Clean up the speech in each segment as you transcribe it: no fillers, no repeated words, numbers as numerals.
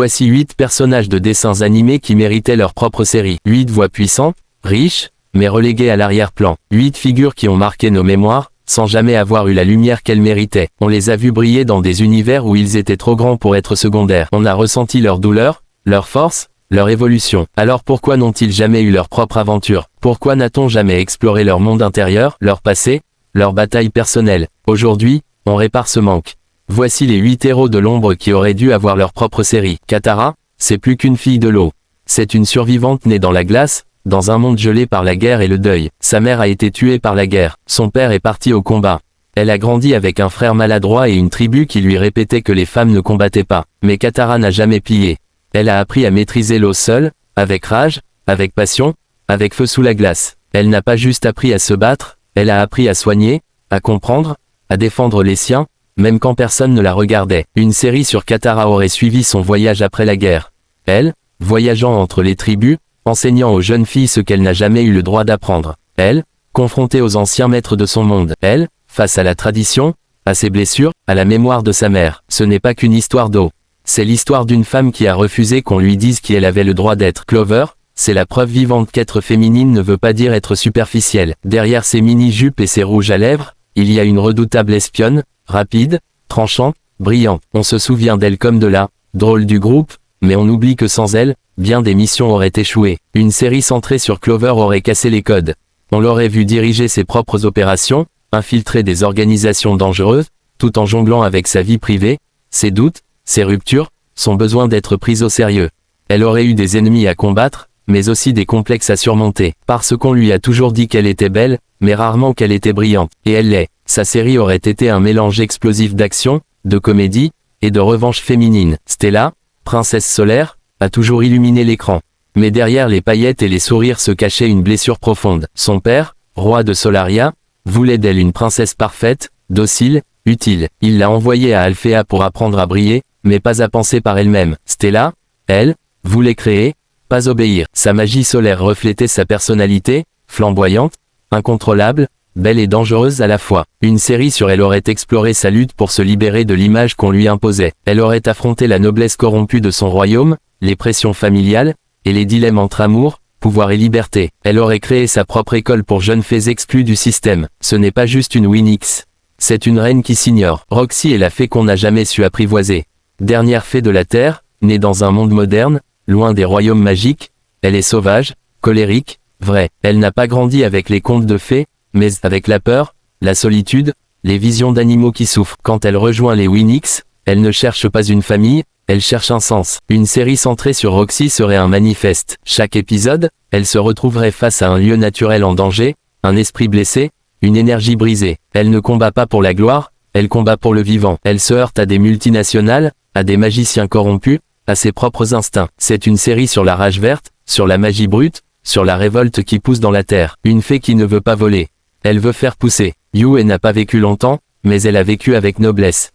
Voici 8 personnages de dessins animés qui méritaient leur propre série. 8 voix puissantes, riches, mais reléguées à l'arrière-plan. 8 figures qui ont marqué nos mémoires, sans jamais avoir eu la lumière qu'elles méritaient. On les a vus briller dans des univers où ils étaient trop grands pour être secondaires. On a ressenti leur douleur, leur force, leur évolution. Alors pourquoi n'ont-ils jamais eu leur propre aventure? Pourquoi n'a-t-on jamais exploré leur monde intérieur, leur passé, leur bataille personnelle? Aujourd'hui, on répare ce manque. Voici les 8 héros de l'ombre qui auraient dû avoir leur propre série. Katara, c'est plus qu'une fille de l'eau. C'est une survivante née dans la glace, dans un monde gelé par la guerre et le deuil. Sa mère a été tuée par la guerre. Son père est parti au combat. Elle a grandi avec un frère maladroit et une tribu qui lui répétait que les femmes ne combattaient pas. Mais Katara n'a jamais plié. Elle a appris à maîtriser l'eau seule, avec rage, avec passion, avec feu sous la glace. Elle n'a pas juste appris à se battre, elle a appris à soigner, à comprendre, à défendre les siens, même quand personne ne la regardait. Une série sur Katara aurait suivi son voyage après la guerre. Elle, voyageant entre les tribus, enseignant aux jeunes filles ce qu'elle n'a jamais eu le droit d'apprendre. Elle, confrontée aux anciens maîtres de son monde. Elle, face à la tradition, à ses blessures, à la mémoire de sa mère. Ce n'est pas qu'une histoire d'eau. C'est l'histoire d'une femme qui a refusé qu'on lui dise qui elle avait le droit d'être. Clover, c'est la preuve vivante qu'être féminine ne veut pas dire être superficielle. Derrière ses mini-jupes et ses rouges à lèvres, il y a une redoutable espionne, rapide, tranchante, brillante. On se souvient d'elle comme de la drôle du groupe, mais on oublie que sans elle, bien des missions auraient échoué. Une série centrée sur Clover aurait cassé les codes. On l'aurait vu diriger ses propres opérations, infiltrer des organisations dangereuses, tout en jonglant avec sa vie privée, ses doutes, ses ruptures, son besoin d'être prise au sérieux. Elle aurait eu des ennemis à combattre, mais aussi des complexes à surmonter. Parce qu'on lui a toujours dit qu'elle était belle, mais rarement qu'elle était brillante. Et elle l'est. Sa série aurait été un mélange explosif d'action, de comédie, et de revanche féminine. Stella, princesse solaire, a toujours illuminé l'écran. Mais derrière les paillettes et les sourires se cachait une blessure profonde. Son père, roi de Solaria, voulait d'elle une princesse parfaite, docile, utile. Il l'a envoyée à Alphea pour apprendre à briller, mais pas à penser par elle-même. Stella, elle, voulait créer, pas obéir. Sa magie solaire reflétait sa personnalité, flamboyante, incontrôlable, belle et dangereuse à la fois. Une série sur elle aurait exploré sa lutte pour se libérer de l'image qu'on lui imposait. Elle aurait affronté la noblesse corrompue de son royaume, les pressions familiales, et les dilemmes entre amour, pouvoir et liberté. Elle aurait créé sa propre école pour jeunes fées exclues du système. Ce n'est pas juste une Winx. C'est une reine qui s'ignore. Roxy est la fée qu'on n'a jamais su apprivoiser. Dernière fée de la Terre, née dans un monde moderne, loin des royaumes magiques, elle est sauvage, colérique, vraie. Elle n'a pas grandi avec les contes de fées, mais avec la peur, la solitude, les visions d'animaux qui souffrent. Quand elle rejoint les Winx, elle ne cherche pas une famille, elle cherche un sens. Une série centrée sur Roxy serait un manifeste. Chaque épisode, elle se retrouverait face à un lieu naturel en danger, un esprit blessé, une énergie brisée. Elle ne combat pas pour la gloire, elle combat pour le vivant. Elle se heurte à des multinationales, à des magiciens corrompus, à ses propres instincts. C'est une série sur la rage verte, sur la magie brute, sur la révolte qui pousse dans la terre. Une fée qui ne veut pas voler. Elle veut faire pousser. Yue n'a pas vécu longtemps, mais elle a vécu avec noblesse.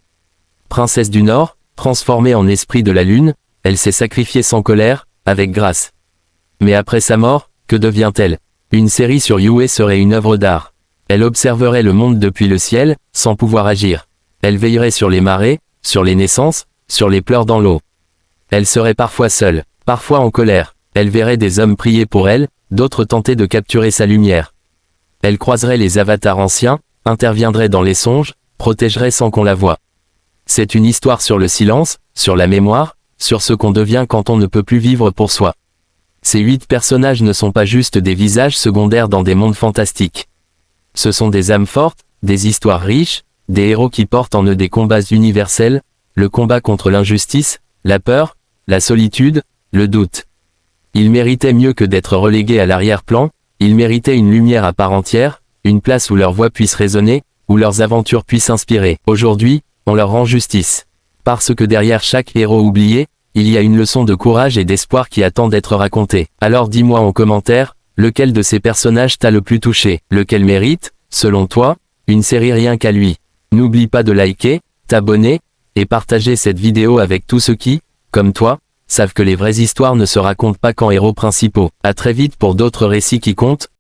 Princesse du Nord, transformée en esprit de la lune, elle s'est sacrifiée sans colère, avec grâce. Mais après sa mort, que devient-elle? Une série sur Yue serait une œuvre d'art. Elle observerait le monde depuis le ciel, sans pouvoir agir. Elle veillerait sur les marées, sur les naissances, sur les pleurs dans l'eau. Elle serait parfois seule, parfois en colère. Elle verrait des hommes prier pour elle, d'autres tenter de capturer sa lumière. Elle croiserait les avatars anciens, interviendrait dans les songes, protégerait sans qu'on la voie. C'est une histoire sur le silence, sur la mémoire, sur ce qu'on devient quand on ne peut plus vivre pour soi. Ces 8 personnages ne sont pas juste des visages secondaires dans des mondes fantastiques. Ce sont des âmes fortes, des histoires riches, des héros qui portent en eux des combats universels, le combat contre l'injustice, la peur, la solitude, le doute. Ils méritaient mieux que d'être relégués à l'arrière-plan, ils méritaient une lumière à part entière, une place où leur voix puisse résonner, où leurs aventures puissent inspirer. Aujourd'hui, on leur rend justice. Parce que derrière chaque héros oublié, il y a une leçon de courage et d'espoir qui attend d'être racontée. Alors dis-moi en commentaire, lequel de ces personnages t'a le plus touché? Lequel mérite, selon toi, une série rien qu'à lui? N'oublie pas de liker, t'abonner, et partager cette vidéo avec tous ceux qui, comme toi, savent que les vraies histoires ne se racontent pas qu'en héros principaux. À très vite pour d'autres récits qui comptent,